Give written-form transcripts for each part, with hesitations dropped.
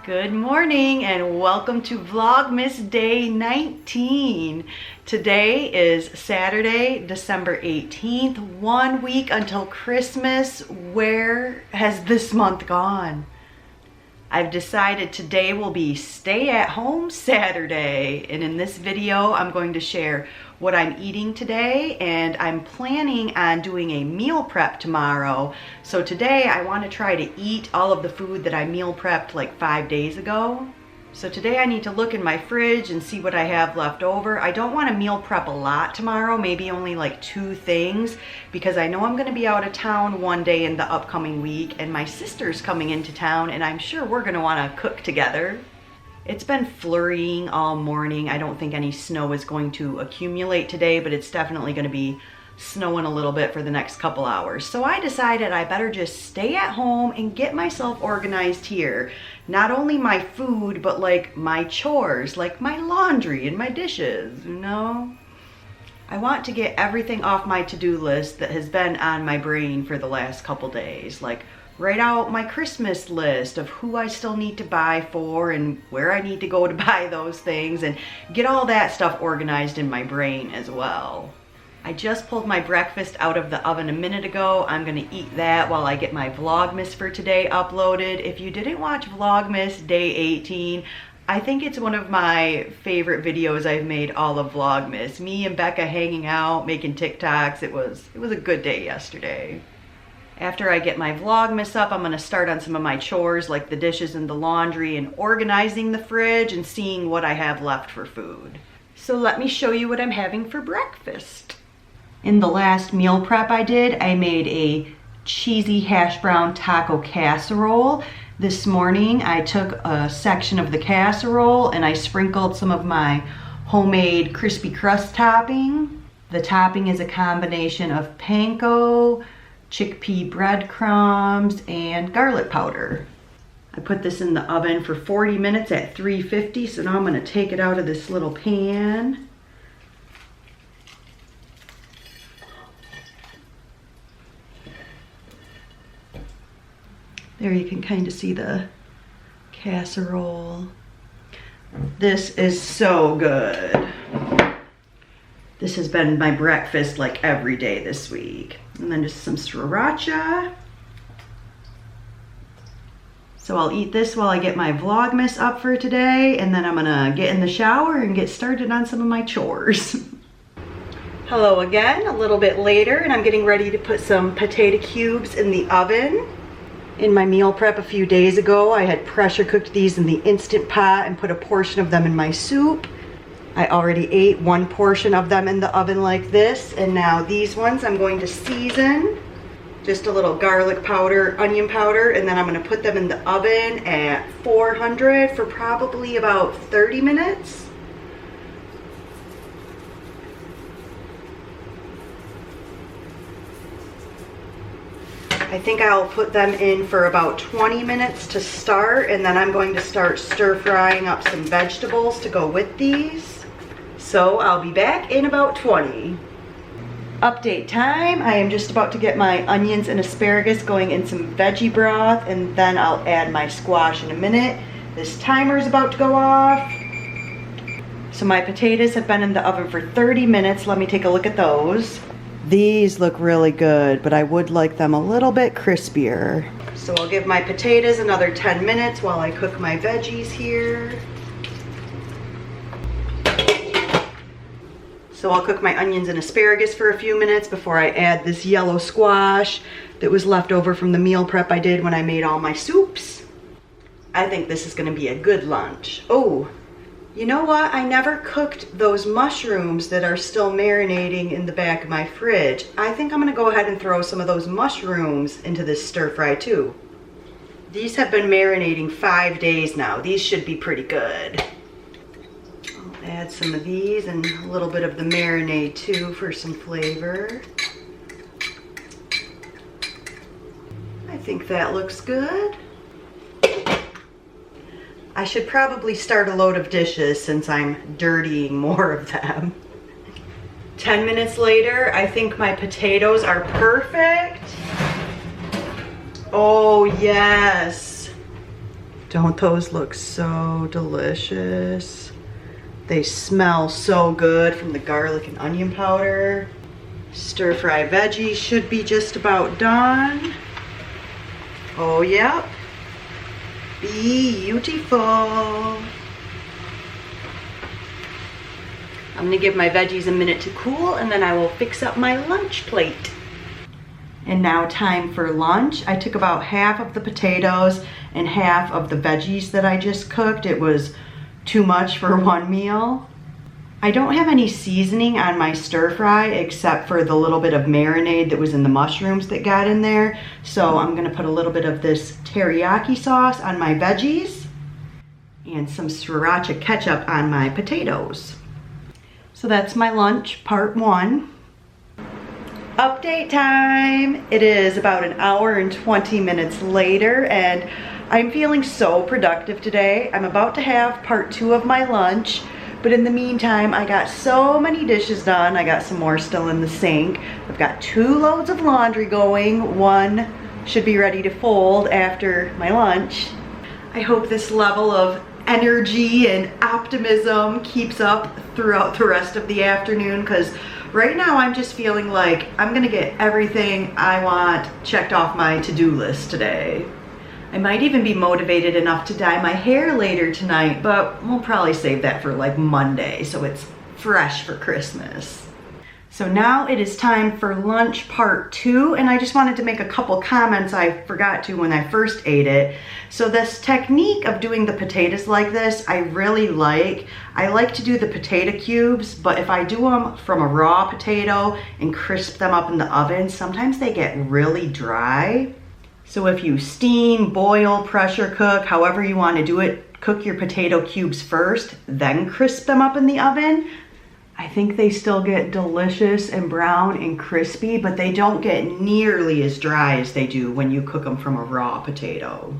Good morning and welcome to Vlogmas Day 19. Today is Saturday, December 18th, 1 week until Christmas. Where has this month gone? I've decided today will be stay at home Saturday, and in this video I'm going to share what I'm eating today, and I'm planning on doing a meal prep tomorrow. So today I want to try to eat all of the food that I meal prepped like 5 days ago. So today I need to look in my fridge and see what I have left over. I don't want to meal prep a lot tomorrow, maybe only like 2 things, because I know I'm going to be out of town one day in the upcoming week, and my sister's coming into town, and I'm sure we're going to want to cook together. It's been flurrying all morning. I don't think any snow is going to accumulate today, but it's definitely going to be snowing a little bit for the next couple hours. So I decided I better just stay at home and get myself organized here. Not only my food, but like my chores, like my laundry and my dishes, you know? I want to get everything off my to-do list that has been on my brain for the last couple days. Like write out my Christmas list of who I still need to buy for and where I need to go to buy those things, and get all that stuff organized in my brain as well. I just pulled my breakfast out of the oven a minute ago. I'm gonna eat that while I get my Vlogmas for today uploaded. If you didn't watch Vlogmas Day 18, I think it's one of my favorite videos I've made all of Vlogmas. Me and Becca hanging out, making TikToks. It was a good day yesterday. After I get my Vlogmas up, I'm gonna start on some of my chores like the dishes and the laundry and organizing the fridge and seeing what I have left for food. So let me show you what I'm having for breakfast. In the last meal prep I did, I made a cheesy hash brown taco casserole. This morning I took a section of the casserole and I sprinkled some of my homemade crispy crust topping. The topping is a combination of panko, chickpea breadcrumbs, and garlic powder. I put this in the oven for 40 minutes at 350, so now I'm gonna take it out of this little pan. There you can kind of see the casserole. This is so good. This has been my breakfast like every day this week. And then just some sriracha. So I'll eat this while I get my Vlogmas up for today, and then I'm gonna get in the shower and get started on some of my chores. Hello again, a little bit later, and I'm getting ready to put some potato cubes in the oven. In my meal prep a few days ago, I had pressure cooked these in the Instant Pot and put a portion of them in my soup. I already ate 1 portion of them in the oven like this, and now these ones I'm going to season. Just a little garlic powder, onion powder, and then I'm going to put them in the oven at 400 for probably about 30 minutes. I think I'll put them in for about 20 minutes to start, and then I'm going to start stir frying up some vegetables to go with these. So I'll be back in about 20. Update time. I am just about to get my onions and asparagus going in some veggie broth, and then I'll add my squash in a minute. This timer is about to go off. So my potatoes have been in the oven for 30 minutes. Let me take a look at those. These look really good, but I would like them a little bit crispier. So I'll give my potatoes another 10 minutes while I cook my veggies here. So I'll cook my onions and asparagus for a few minutes before I add this yellow squash that was left over from the meal prep I did when I made all my soups. I think this is gonna be a good lunch. Oh, you know what? I never cooked those mushrooms that are still marinating in the back of my fridge. I think I'm gonna go ahead and throw some of those mushrooms into this stir fry too. These have been marinating 5 days now. These should be pretty good. I'll add some of these and a little bit of the marinade too for some flavor. I think that looks good. I should probably start a load of dishes since I'm dirtying more of them. 10 minutes later, I think my potatoes are perfect. Oh yes. Don't those look so delicious? They smell so good from the garlic and onion powder. Stir fry veggies should be just about done. Oh, yep. Beautiful. I'm gonna give my veggies a minute to cool and then I will fix up my lunch plate. And now time for lunch. I took about half of the potatoes and half of the veggies that I just cooked. It was too much for one meal. I don't have any seasoning on my stir fry except for the little bit of marinade that was in the mushrooms that got in there. So I'm gonna put a little bit of this teriyaki sauce on my veggies and some sriracha ketchup on my potatoes. So that's my lunch, part 1. Update time. It is about an hour and 20 minutes later and I'm feeling so productive today. I'm about to have part 2 of my lunch, but in the meantime, I got so many dishes done. I got some more still in the sink. I've got 2 loads of laundry going. 1 should be ready to fold after my lunch. I hope this level of energy and optimism keeps up throughout the rest of the afternoon, because right now I'm just feeling like I'm gonna get everything I want checked off my to-do list today. I might even be motivated enough to dye my hair later tonight, but we'll probably save that for like Monday so it's fresh for Christmas. So now it is time for lunch part 2, and I just wanted to make a couple comments I forgot to when I first ate it. So this technique of doing the potatoes like this, I really like. I like to do the potato cubes, but if I do them from a raw potato and crisp them up in the oven, sometimes they get really dry. So if you steam, boil, pressure cook, however you want to do it, cook your potato cubes first, then crisp them up in the oven. I think they still get delicious and brown and crispy, but they don't get nearly as dry as they do when you cook them from a raw potato.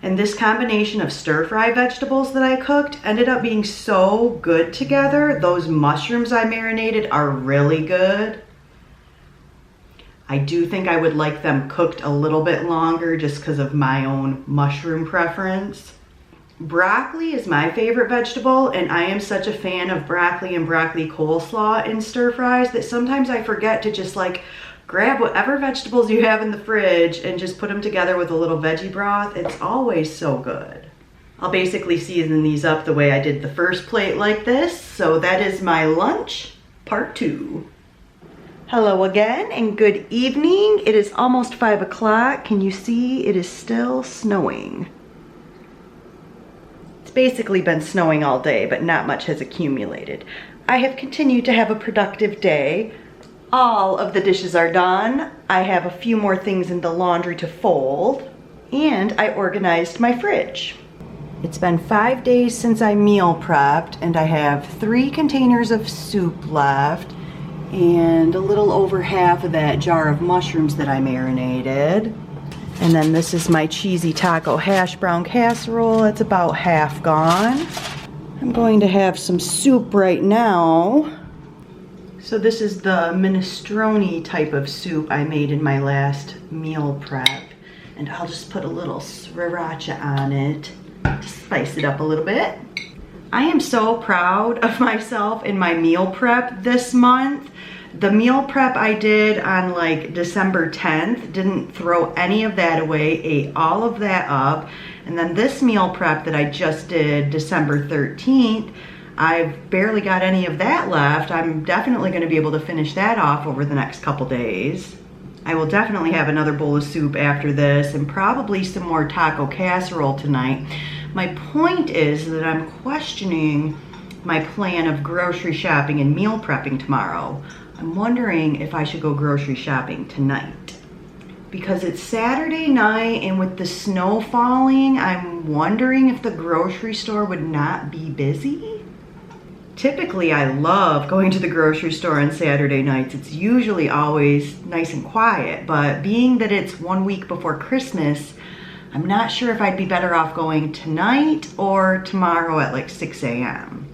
And this combination of stir-fry vegetables that I cooked ended up being so good together. Those mushrooms I marinated are really good. I do think I would like them cooked a little bit longer just because of my own mushroom preference. Broccoli is my favorite vegetable, and I am such a fan of broccoli and broccoli coleslaw in stir fries that sometimes I forget to just like grab whatever vegetables you have in the fridge and just put them together with a little veggie broth. It's always so good. I'll basically season these up the way I did the first plate like this. So that is my lunch, part 2. Hello again and good evening. It is almost 5 o'clock. Can you see it is still snowing? It's basically been snowing all day, but not much has accumulated. I have continued to have a productive day. All of the dishes are done. I have a few more things in the laundry to fold, and I organized my fridge. It's been 5 days since I meal prepped, and I have 3 containers of soup left and a little over half of that jar of mushrooms that I marinated. And then this is my cheesy taco hash brown casserole. It's about half gone. I'm going to have some soup right now. So this is the minestrone type of soup I made in my last meal prep. And I'll just put a little sriracha on it to spice it up a little bit. I am so proud of myself in my meal prep this month. The meal prep I did on like December 10th, didn't throw any of that away, ate all of that up. And then this meal prep that I just did December 13th, I've barely got any of that left. I'm definitely going to be able to finish that off over the next couple days. I will definitely have another bowl of soup after this and probably some more taco casserole tonight. My point is that I'm questioning my plan of grocery shopping and meal prepping tomorrow. I'm wondering if I should go grocery shopping tonight. Because it's Saturday night and with the snow falling, I'm wondering if the grocery store would not be busy. Typically, I love going to the grocery store on Saturday nights. It's usually always nice and quiet, but being that it's 1 week before Christmas, I'm not sure if I'd be better off going tonight or tomorrow at like 6 a.m.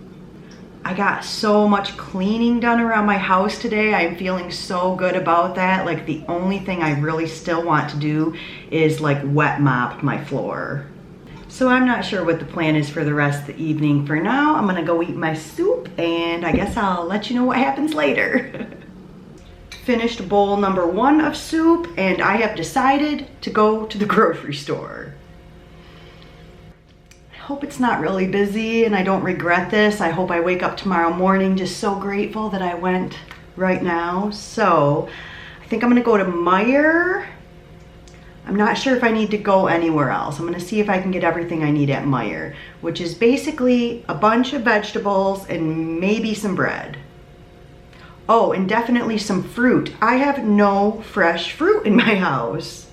I got so much cleaning done around my house today. I'm feeling so good about that. Like the only thing I really still want to do is like wet mop my floor. So I'm not sure what the plan is for the rest of the evening. For now, I'm gonna go eat my soup, and I guess I'll let you know what happens later. Finished bowl number 1 of soup, and I have decided to go to the grocery store. I hope it's not really busy and I don't regret this. I hope I wake up tomorrow morning just so grateful that I went right now. So I think I'm gonna go to Meijer. I'm not sure if I need to go anywhere else. I'm gonna see if I can get everything I need at Meijer, which is basically a bunch of vegetables and maybe some bread. Oh, and definitely some fruit. I have no fresh fruit in my house.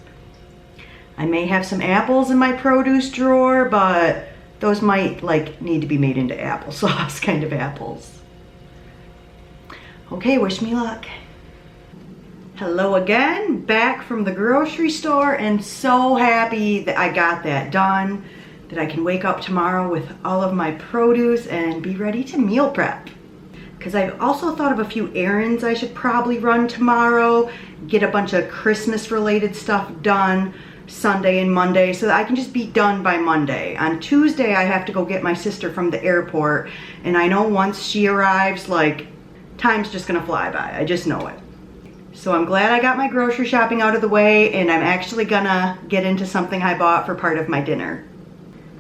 I may have some apples in my produce drawer, but those might need to be made into applesauce kind of apples. Okay, wish me luck. Hello again, back from the grocery store, and so happy that I got that done, that I can wake up tomorrow with all of my produce and be ready to meal prep. Because I've also thought of a few errands I should probably run tomorrow, get a bunch of Christmas related stuff done Sunday and Monday so that I can just be done by Monday. On Tuesday I have to go get my sister from the airport, and I know once she arrives, time's just gonna fly by. I just know it. So I'm glad I got my grocery shopping out of the way, and I'm actually gonna get into something I bought for part of my dinner.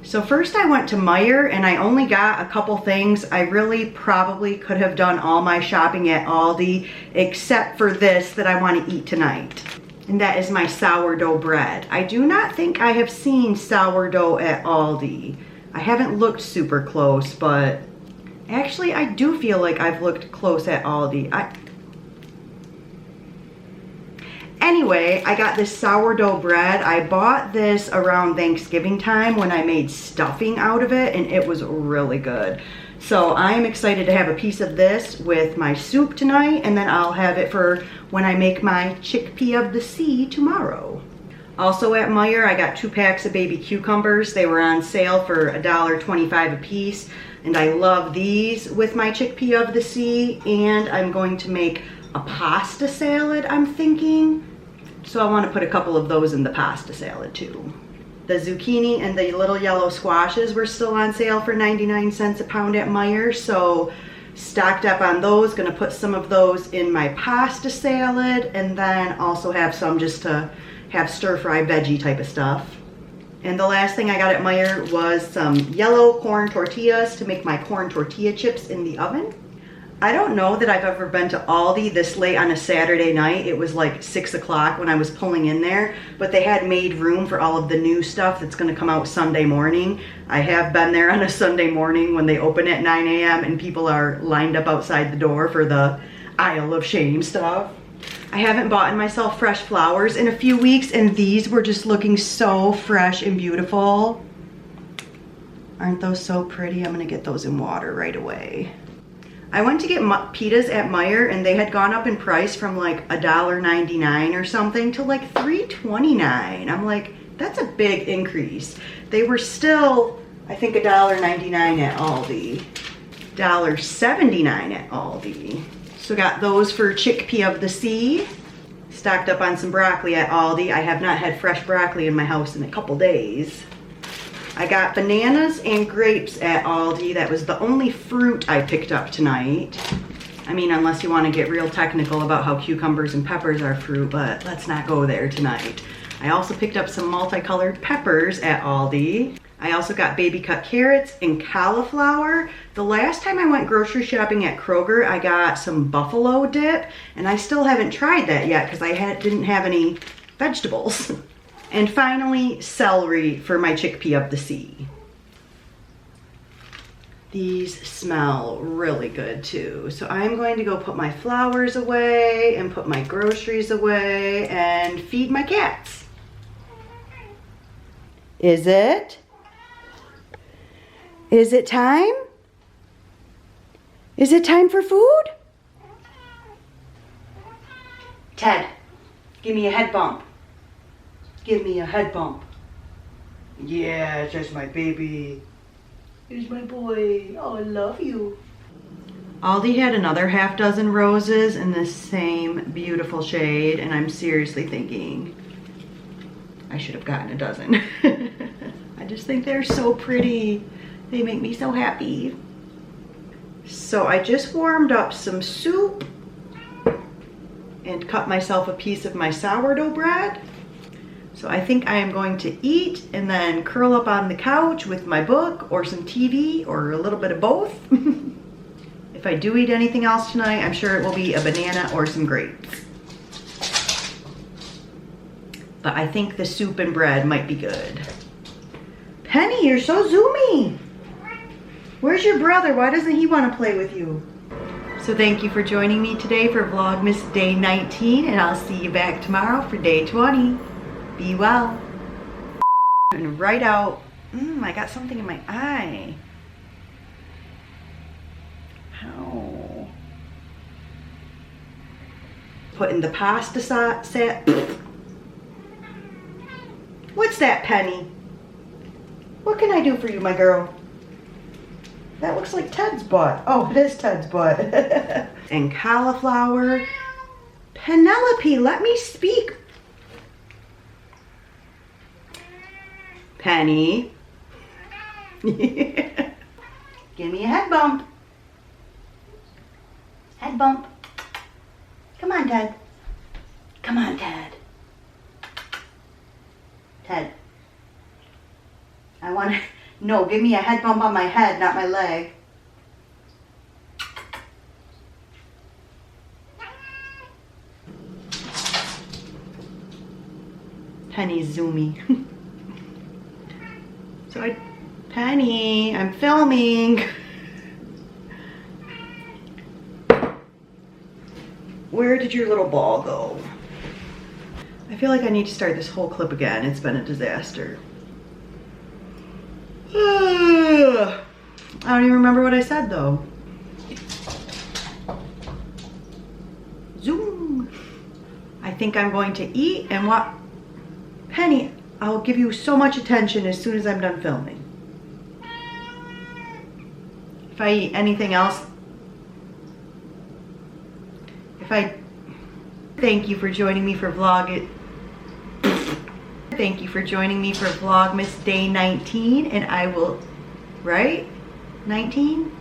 So first I went to Meijer, and I only got a couple things. I really probably could have done all my shopping at Aldi except for this that I want to eat tonight. And that is my sourdough bread. I do not think I have seen sourdough at Aldi. I haven't looked super close, but actually I do feel like I've looked close at Aldi. Anyway, I got this sourdough bread. I bought this around Thanksgiving time when I made stuffing out of it, and it was really good. So I'm excited to have a piece of this with my soup tonight, and then I'll have it for when I make my chickpea of the sea tomorrow. Also at Meijer, I got 2 packs of baby cucumbers. They were on sale for $1.25 a piece, and I love these with my chickpea of the sea, and I'm going to make a pasta salad, I'm thinking. So I want to put a couple of those in the pasta salad too. The zucchini and the little yellow squashes were still on sale for 99 cents a pound at Meijer, so stocked up on those. Gonna put some of those in my pasta salad, and then also have some just to have stir-fry veggie type of stuff. And the last thing I got at Meijer was some yellow corn tortillas to make my corn tortilla chips in the oven. I don't know that I've ever been to Aldi this late on a Saturday night. It was like 6 o'clock when I was pulling in there, but they had made room for all of the new stuff that's gonna come out Sunday morning. I have been there on a Sunday morning when they open at 9 a.m. and people are lined up outside the door for the aisle of shame stuff. I haven't bought myself fresh flowers in a few weeks, and these were just looking so fresh and beautiful. Aren't those so pretty? I'm gonna get those in water right away. I went to get pitas at Meijer, and they had gone up in price from like $1.99 or something to like $3.29. I'm like, that's a big increase. They were still, I think, $1.99 at Aldi, $1.79 at Aldi. So got those for chickpea of the sea. Stocked up on some broccoli at Aldi. I have not had fresh broccoli in my house in a couple days. I got bananas and grapes at Aldi. That was the only fruit I picked up tonight. I mean, unless you want to get real technical about how cucumbers and peppers are fruit, but let's not go there tonight. I also picked up some multicolored peppers at Aldi. I also got baby cut carrots and cauliflower. The last time I went grocery shopping at Kroger, I got some buffalo dip, and I still haven't tried that yet because I didn't have any vegetables. And finally, celery for my chickpea of the sea. These smell really good too. So I'm going to go put my flowers away and put my groceries away and feed my cats. Is it? Is it time? Is it time for food? Ted, give me a head bump. Give me a head bump. Yeah, there's my baby. Here's my boy. Oh, I love you. Aldi had another half dozen roses in this same beautiful shade, and I'm seriously thinking I should have gotten a dozen. I I just think they're so pretty. They make me so happy. So I just warmed up some soup and cut myself a piece of my sourdough bread. So I think I am going to eat and then curl up on the couch with my book or some TV or a little bit of both. If I do eat anything else tonight, I'm sure it will be a banana or some grapes. But I think the soup and bread might be good. Penny, you're so zoomy. Where's your brother? Why doesn't he want to play with you? So thank you for joining me today for Vlogmas Day 19, and I'll see you back tomorrow for Day 20. Be well. And right out, I got something in my eye. Ow. Putting the pasta set. What's that, Penny? What can I do for you, my girl? That looks like Ted's butt. Oh, it is Ted's butt. And cauliflower. Penelope, let me speak. Penny. Give me a head bump. Head bump. Come on, Ted. Come on, Ted. Ted. I want to... No, give me a head bump on my head, not my leg. Penny's zoomy. Penny, I'm filming. Where did your little ball go? I feel like I need to start this whole clip again. It's been a disaster. I don't even remember what I said though. Zoom. I think I'm going to eat and what? Penny, I'll give you so much attention as soon as I'm done filming. If I eat anything else, thank you for joining me for Thank you for joining me for Vlogmas Day 19, and I will, right? 19?